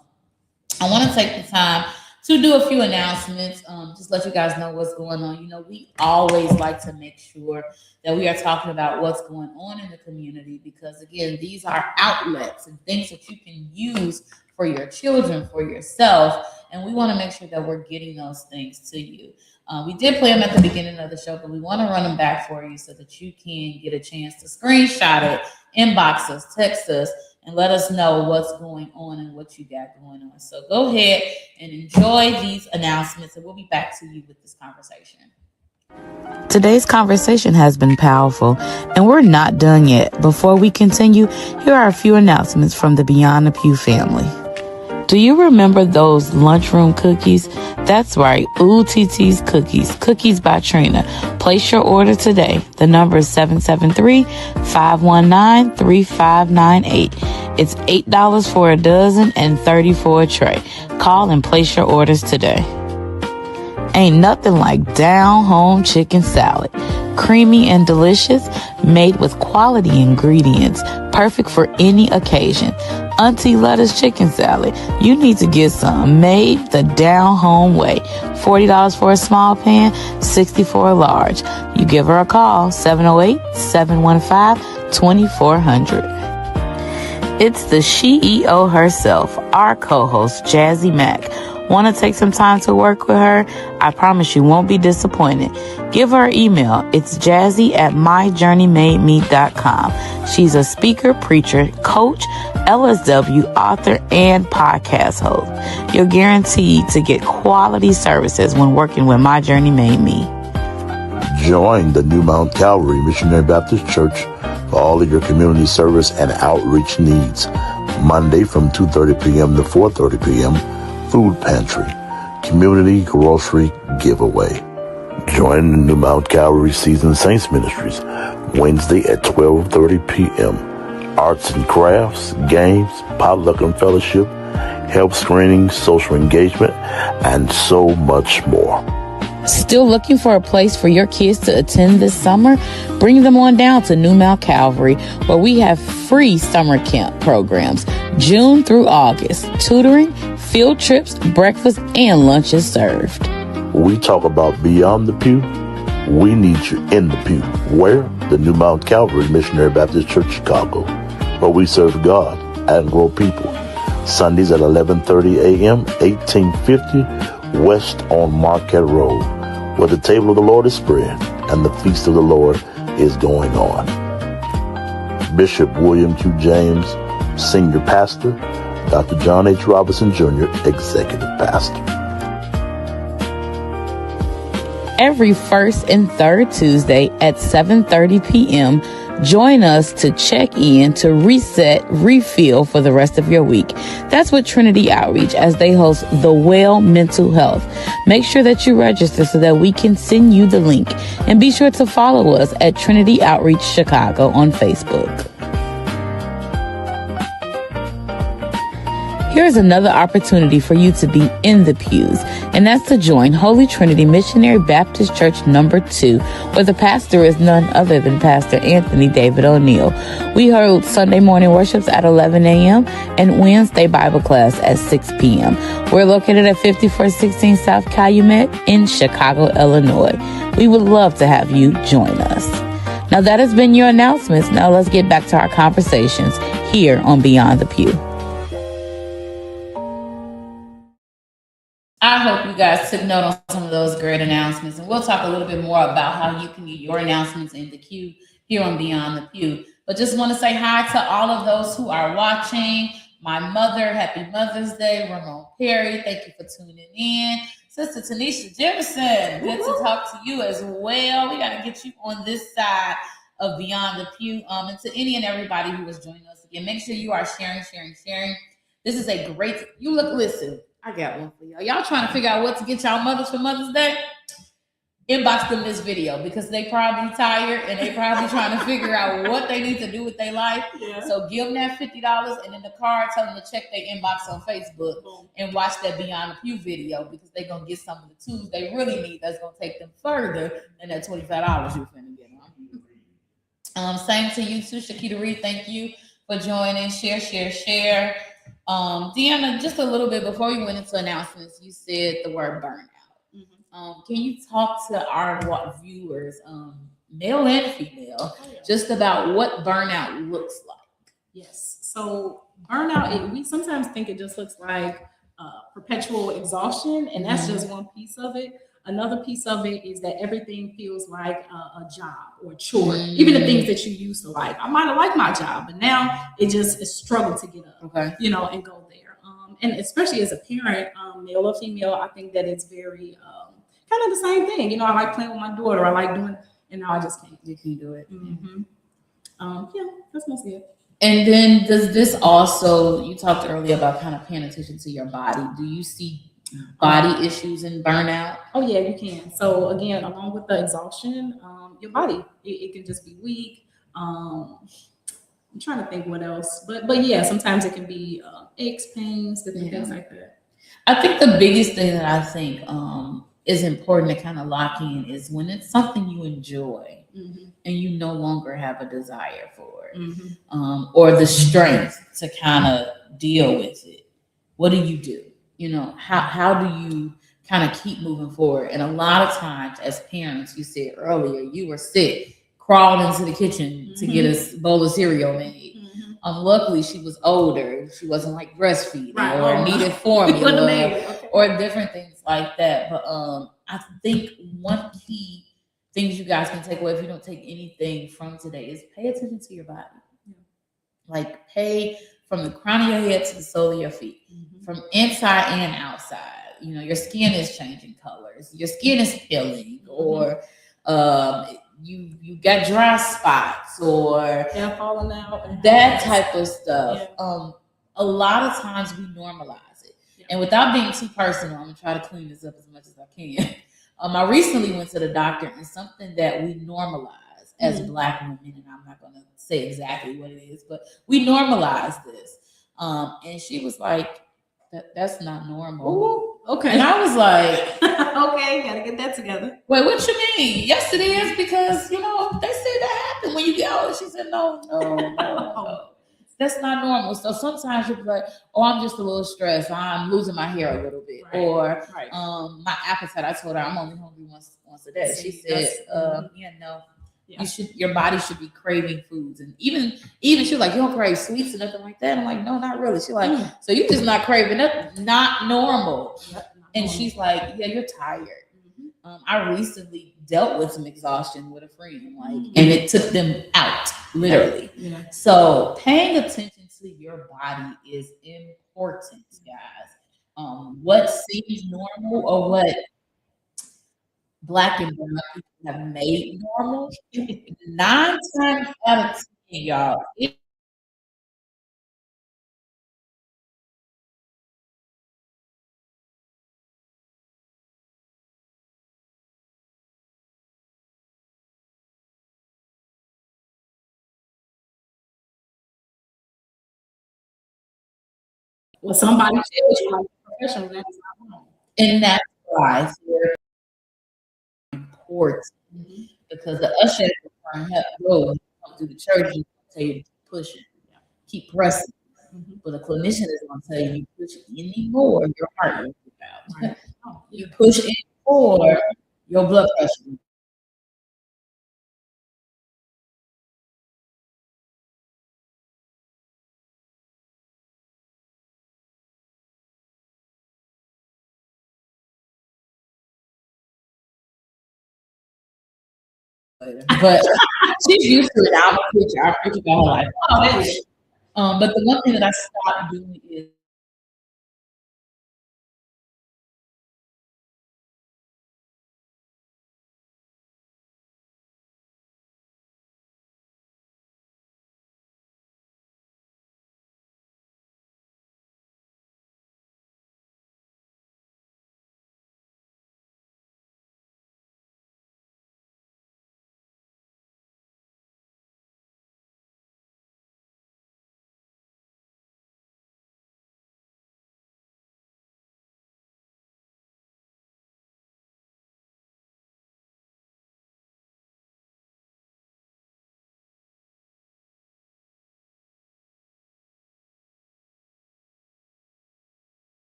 want to take the time to do a few announcements, just let you guys know what's going on. We always like to make sure that we are talking about what's going on in the community because, again, these are outlets and things that you can use for your children, for yourself, and we want to make sure that we're getting those things to you. We did play them at the beginning of the show, but we want to run them back for you so that you can get a chance to screenshot it, inbox us, text us, and let us know what's going on and what you got going on. So go ahead and enjoy these announcements, and we'll be back to you with this conversation. Today's conversation has been powerful, and we're not done yet. Before we continue, here are a few announcements from the Beyond the Pew family. Do you remember those lunchroom cookies? That's right, Ooh TT's Cookies, Cookies by Trina. Place your order today. The number is 773-519-3598. It's $8 for a dozen and $30 for a tray. Call and place your orders today. Ain't nothing like down-home chicken salad. Creamy and delicious, made with quality ingredients, perfect for any occasion. Auntie Lettuce chicken salad. You need to get some made the down-home way. $40 for a small pan, $60 for a large. You give her a call, 708-715-2400. It's the CEO herself, our co-host, Jazzy Mack. Want to take some time to work with her? I promise you won't be disappointed. Give her an email. It's jazzy@myjourneymademe.com. She's a speaker, preacher, coach, LSW, author, and podcast host. You're guaranteed to get quality services when working with My Journey Made Me. Join the New Mount Calvary Missionary Baptist Church for all of your community service and outreach needs. Monday from 2:30 p.m. to 4:30 p.m., food pantry, community grocery giveaway. Join the New Mount Calvary Seasoned Saints Ministries Wednesday at 12:30 p.m. Arts and crafts, games, potluck and fellowship, health screenings, social engagement, and so much more. Still looking for a place for your kids to attend this summer? Bring them on down to New Mount Calvary, where we have free summer camp programs, June through August, tutoring, field trips, breakfast, and lunches served. We talk about Beyond the Pew. We need you in the pew. Where? The New Mount Calvary Missionary Baptist Church, Chicago, where we serve God and grow people. Sundays at 11:30 a.m., 1850 West on Marquette Road, where the table of the Lord is spread and the feast of the Lord is going on. Bishop William Q. James, Senior Pastor, Dr. John H. Robinson Jr., Executive Pastor. Every first and third Tuesday at 7:30 p.m., join us to check in, to reset, refill for the rest of your week. That's with Trinity Outreach as they host The Well Mental Health. Make sure that you register so that we can send you the link. And be sure to follow us at Trinity Outreach Chicago on Facebook. Here's another opportunity for you to be in the pews, and that's to join Holy Trinity Missionary Baptist Church number 2, where the pastor is none other than Pastor Anthony David O'Neill. We hold Sunday morning worships at 11 a.m. and Wednesday Bible class at 6 p.m. We're located at 5416 South Calumet in Chicago, Illinois. We would love to have you join us. Now that has been your announcements. Now let's get back to our conversations here on Beyond the Pew. I hope you guys took note on some of those great announcements, and we'll talk a little bit more about how you can get your announcements in the queue here on Beyond the Pew. But just want to say hi to all of those who are watching. My mother, happy Mother's Day. Ramon Perry, thank you for tuning in. Sister Tanisha Jefferson, good to talk to you as well. We got to get you on this side of Beyond the Pew. And to any and everybody who is joining us again, make sure you are sharing. This is a great, listen. I got one for y'all. Y'all trying to figure out what to get y'all mothers for Mother's Day? Inbox them this video because they probably tired and they probably trying to figure out what they need to do with their life. Yeah. So give them that $50 and in the card tell them to check their inbox on Facebook and watch that Beyond the Pew video because they're going to get some of the tools they really need that's going to take them further than that $25 you're finna get on. Same to you too, Shakita Reed. Thank you for joining. Share. Deanna, just a little bit before we went into announcements, you said the word burnout. Mm-hmm. Can you talk to our viewers, male and female, just about what burnout looks like? Yes. So burnout, we sometimes think it just looks like perpetual exhaustion, and that's just one piece of it. Another piece of it is that everything feels like a job or a chore, even the things that you used to like. I might have liked my job, but now it just is struggle to get up, and go there. And especially as a parent, male or female, I think that it's very kind of the same thing. I like playing with my daughter. I like doing, and now I just can't. You can do it. Mm-hmm. That's mostly it. And then does this also, you talked earlier about kind of paying attention to your body. Do you see body issues and burnout? Oh yeah, you can. So again, along with the exhaustion, your body, it can just be weak. I'm trying to think what else, but yeah, sometimes it can be aches, pains, different things like that. I think the biggest thing that I think is important to kind of lock in is when it's something you enjoy and you no longer have a desire for it, or the strength to kind of deal with it. What do? How do you kind of keep moving forward? And a lot of times as parents, you said earlier, you were sick, crawled into the kitchen to get a bowl of cereal made. Luckily, she was older. She wasn't like breastfeeding or needed formula or different things like that. But I think one key things you guys can take away if you don't take anything from today is pay attention to your body. Like pay from the crown of your head to the sole of your feet, from inside and outside. Your skin is changing colors. Your skin is peeling, or you got dry spots, or hair falling out, that type of stuff. A lot of times we normalize it, and without being too personal, I'm gonna try to clean this up as much as I can. I recently went to the doctor, and something that we normalize as Black women, and I'm not gonna say exactly what it is, but we normalize this. And she was like, That's not normal. Ooh, okay. And I was like, okay, gotta get that together. wait, what you mean? Yes, it is, because they say that happened when you get older. She said, no. That's not normal. So sometimes you're like, oh, I'm just a little stressed. I'm losing my hair a little bit. Right. Or Right. My appetite. I told her I'm only hungry once a day. She said, no. Yeah. Your body should be craving foods. And even she was like, you don't crave sweets and nothing like that. I'm like, no, not really. She's like, so you just not craving it, not normal. And she's like, yeah, you're tired. I recently dealt with some exhaustion with a friend, and it took them out, literally. Yeah. So paying attention to your body is important, guys. What seems normal or what Black and brown people have made normal, 9 times out of 10, y'all. Well, somebody tells you, like a professional, that's not wrong. And that's why they're important, because the usher at the front help go come through the church and tell you to push it, keep pressing. But a clinician is going to tell you push any more, your heart will give out. Right. You push any more, your blood pressure. But she's used to it. I'm a preacher. I preach about her life. Oh, that is. But the one thing that I stopped doing is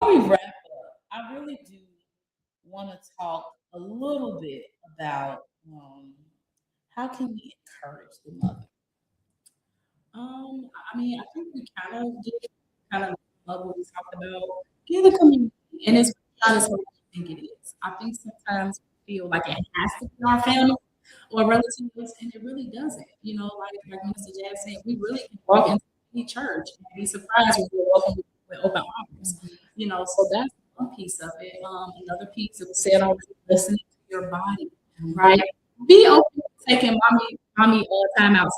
before we wrap up, I really do want to talk a little bit about how can we encourage the mother. I mean, I think we kind of did kind of love what we talked about. Get the community, and it's not as much as you think it is. I think sometimes we feel like it has to be our family or relatives, and it really doesn't. Like Mr. Jazz said, we really can walk into any church and be surprised when we're welcome with open arms. So that's one piece of it. Another piece that was said already, listening to your body, right? Be open to taking mommy time out.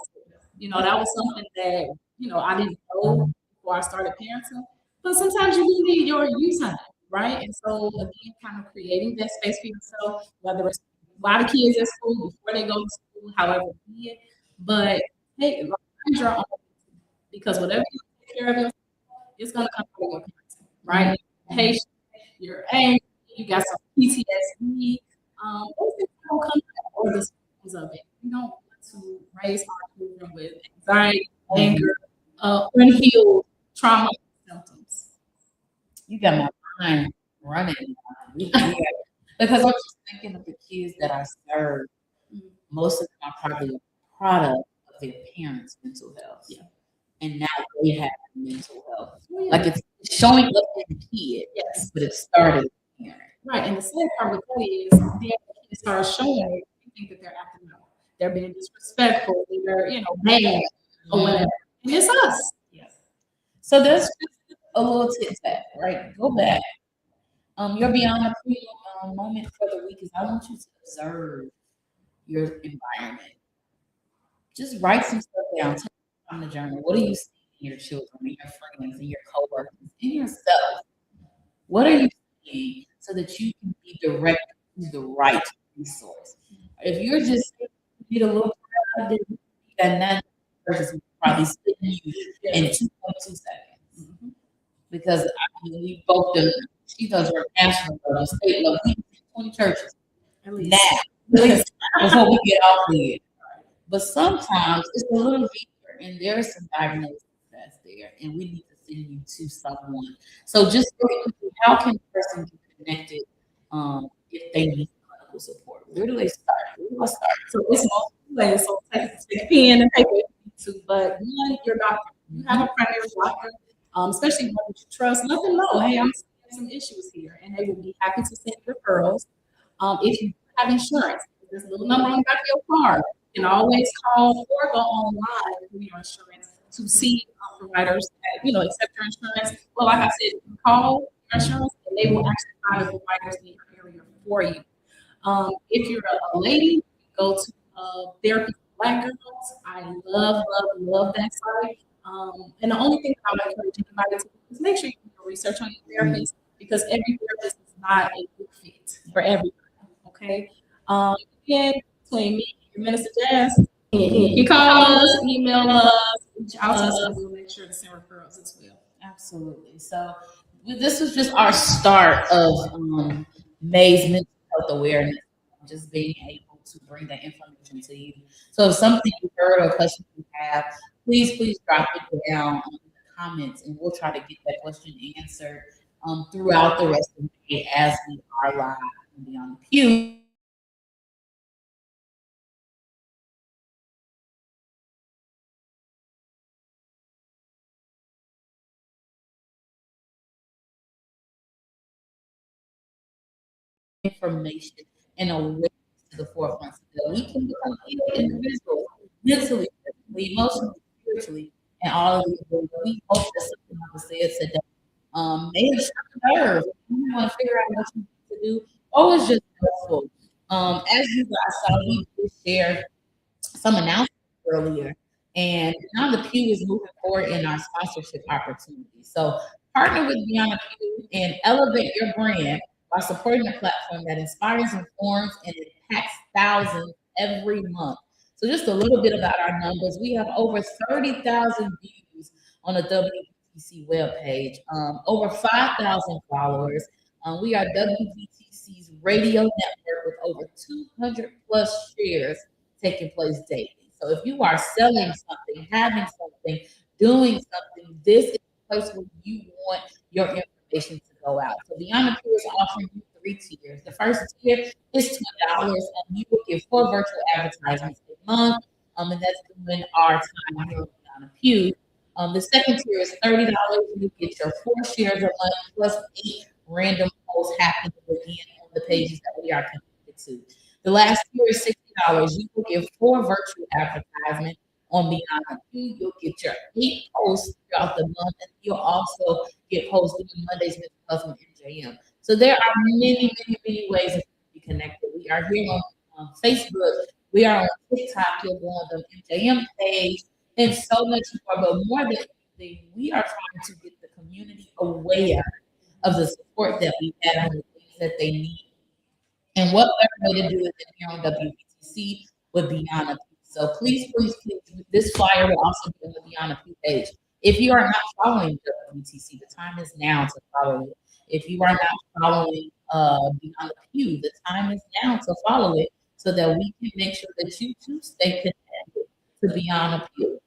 That was something that, I didn't know before I started parenting. But sometimes you do need your you time, right? And so again, kind of creating that space for yourself, whether it's while the kids at school, before they go to school, however be it. But hey, find your own, because whatever you take care of yourself, it's gonna come out of your parenting, right? Patience, you're angry, you got some PTSD. Those things don't come out, or the symptoms of it. We don't want to raise our children with anxiety, anger, unhealed trauma symptoms. You got my mind running. Yeah. Because I'm just thinking of the kids that I serve. Most of them are probably a product of their parents' mental health. Yeah. And now they have mental health. Yeah. Like it's showing up in the kid, yes, but it started with the parent. Right. And the sad part of it is then the kids start showing it, you think that they're acting out. They're being disrespectful, they're, bad or whatever. And it's us. Yes. So there's just a little tit tat, right? Go back. Your Beyond the Pew moment for the week is I want you to observe your environment. Just write some stuff down. Take it on the journal. What are you seeing in your children, in your friends, in your coworkers, in yourself? What are you seeing so that you can be directed to the right resource? If you're just need a little crowd, then you got none versus probably sitting you in 2.2 seconds. Because I mean, we both done, she does her national level, state level, we 20 churches now, at least before we get off here. But sometimes it's a little deeper, and there's some diagnosis that's there, and we need to send you to someone. So just really quickly, how can a person get connected if they need clinical support? Where do they start? Where do I start? So it's multiple ways. So take a pen and paper if you need to, but one, your doctor. You have a primary doctor, especially one that you trust. Let them know, hey, I'm seeing some issues here, and they will be happy to send referrals. If you have insurance, there's a little number on the back of your card. You can always call or go online through your insurance to see providers that accept your insurance. Well, like I said, you can call your insurance, and they will actually find the providers in your area for you. If you're a lady, go to Therapy for Black Girls. I love that site. And the only thing that I would encourage anybody to do is make sure you do your research on your therapist, because every therapist is not a good fit for everybody. Okay. Again, between me and Minister Jazz, you call us, email us, reach out to us, and we'll make sure to send referrals as well. Absolutely. So this was just our start of May's mental health awareness, just being able to bring that information to you. So if something you heard or question you have, please drop it down in the comments, and we'll try to get that question answered throughout the rest of the day as we are live on Beyond the Pew. Information and awareness to the forefront so that we can become healed individuals, mentally, physically, emotionally, spiritually, and all of these things. We hope that something I was said today may have struck a nerve. You want to figure out what you need to do, or it's just helpful. As you guys saw, we did share some announcements earlier, and Beyond the Pew is moving forward in our sponsorship opportunities. So partner with Beyond the Pew and elevate your brand by supporting a platform that inspires, informs, and impacts thousands every month. So just a little bit about our numbers. We have over 30,000 views on the WVTC webpage, over 5,000 followers. We are WVTC's radio network with over 200 plus shares taking place daily. So if you are selling something, having something, doing something, this is the place where you want your information to go out. So Beyond the Pew is offering you 3 tiers. The first tier is $20, and you will get 4 virtual advertisements a month. And that's during our time here on Beyond the Pew. The second tier is $30. You get your 4 shares a month plus 8 random posts happening again on the pages that we are connected to. The last tier is $60. You will get 4 virtual advertisements on Beyond the Pew. You'll get your 8 posts throughout the month, and you'll also get posts during Monday's Mental Health with MJM. So there are many ways to be connected. We are here on Facebook. We are on TikTok. You'll go on the MJM page and so much more. But more than anything, we are trying to get the community aware of the support that we have and the things that they need. And what better way to do it than here on WBTC with Beyond the Pew. So please, this flyer will also be on the Beyond the Pew page. If you are not following WBTC, the time is now to follow it. If you are not following Beyond the Pew, the time is now to follow it so that we can make sure that you too stay connected to Beyond the Pew.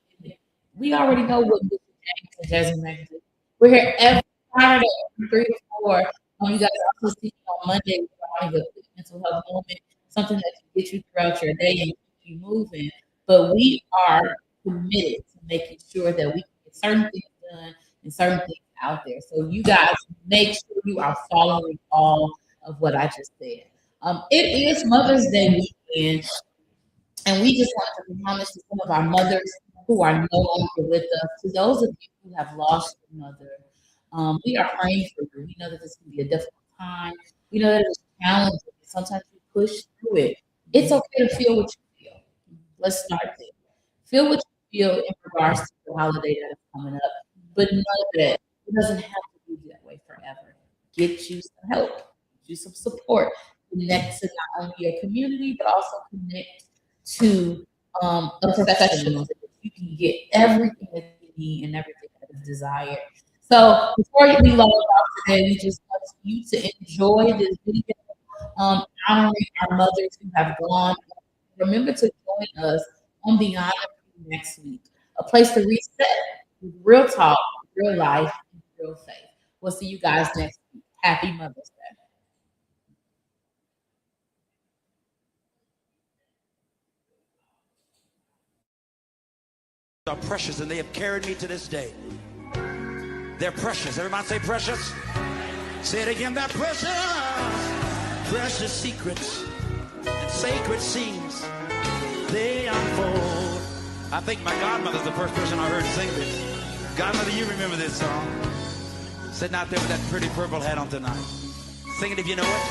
We already know what Mr. James and Jasmine Magazine. We're here every Saturday from 3 to 4. You guys also see me on Monday with a quick mental health moment, something that can get you throughout your day and keep you moving. But we are committed to making sure that we can get certain things done and certain things out there. So you guys make sure you are following all of what I just said. It is Mother's Day weekend, and we just want to be honest to some of our mothers who are no longer with us. To those of you who have lost your mother, we are praying for you. We know that this can be a difficult time. We know that it's challenging. Sometimes you push through it. It's okay to feel what you feel. Let's start there. Feel what you feel in regards to the holiday that is coming up. But know that it doesn't have to be that way forever. Get you some help, get you some support. connect to not only your community, but also connect to a professional so that you can get everything that you need and everything that is desired. So before we log off today, we just want you to enjoy this video honoring our mothers who have gone. Remember to join us on Beyond the Pew next week, a place to reset with real talk, real life, and real faith. We'll see you guys next week. Happy Mother's Day. Are precious, and they have carried me to this day. They're precious. Everybody say precious. Say it again. They're precious. Precious secrets and sacred scenes, they unfold. I think my godmother's the first person I heard sing this. Godmother, you remember this song? Sitting out there with that pretty purple hat on tonight. Sing it if you know it.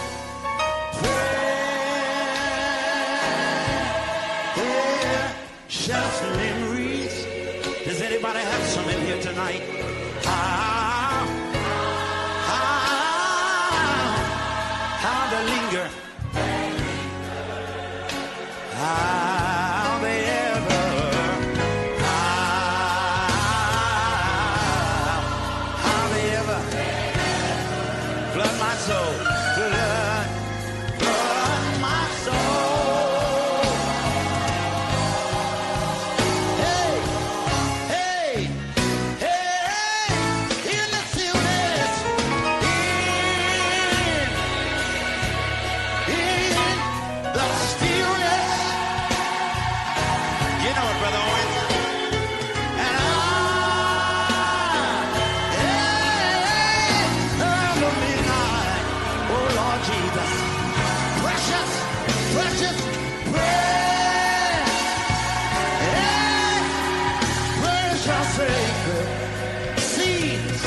Precious memories. Does anybody have some in here tonight? How they linger. How they ever. How they ever flood my soul. Flood my soul. Hey, hey, hey, in the stillness, in the stillness. You know it, Brother Owens. And the midnight, oh Lord Jesus, precious, precious, precious sacred seeds,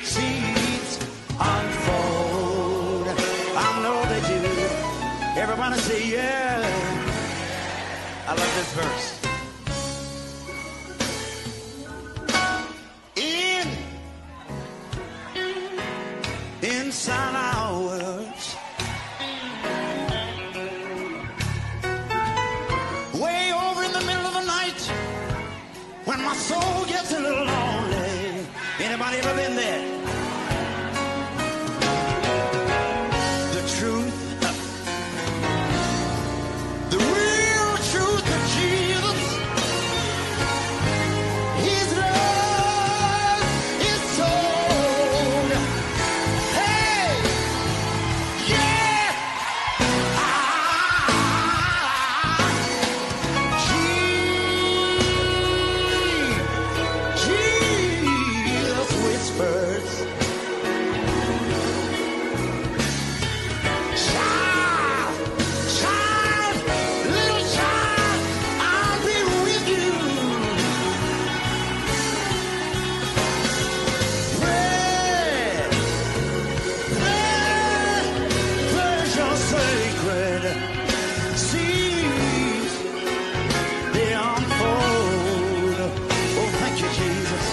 seeds unfold. I know they do. Everybody say yeah. I love this verse. Inside our words, way over in the middle of the night, when my soul gets a little lonely. Anybody ever been there? The truth, the real truth of Jesus, His love is told. Hey, yeah, Jesus whispers, child, child, little child, I'll be with you. Pray, precious sacred seeds, they unfold. Oh, thank you, Jesus.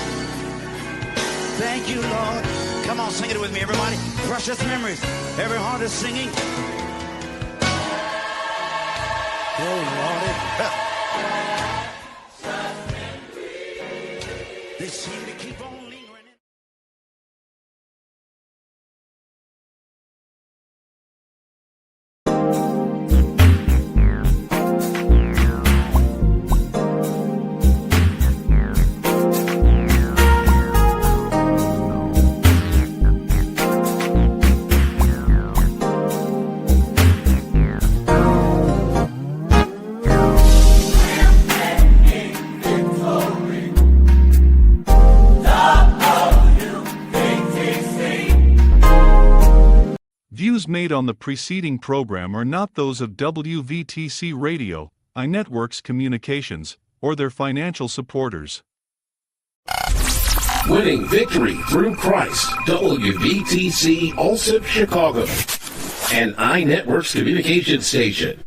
Thank you, Lord. Come on, sing it with me, everybody. Precious memories. Every heart is singing. Oh, Lord. They seem to keep on lingering. Views made on the preceding program are not those of WVTC Radio, iNetworks Communications, or their financial supporters. Winning victory through Christ, WVTC Allsip Chicago, an iNetworks communication station.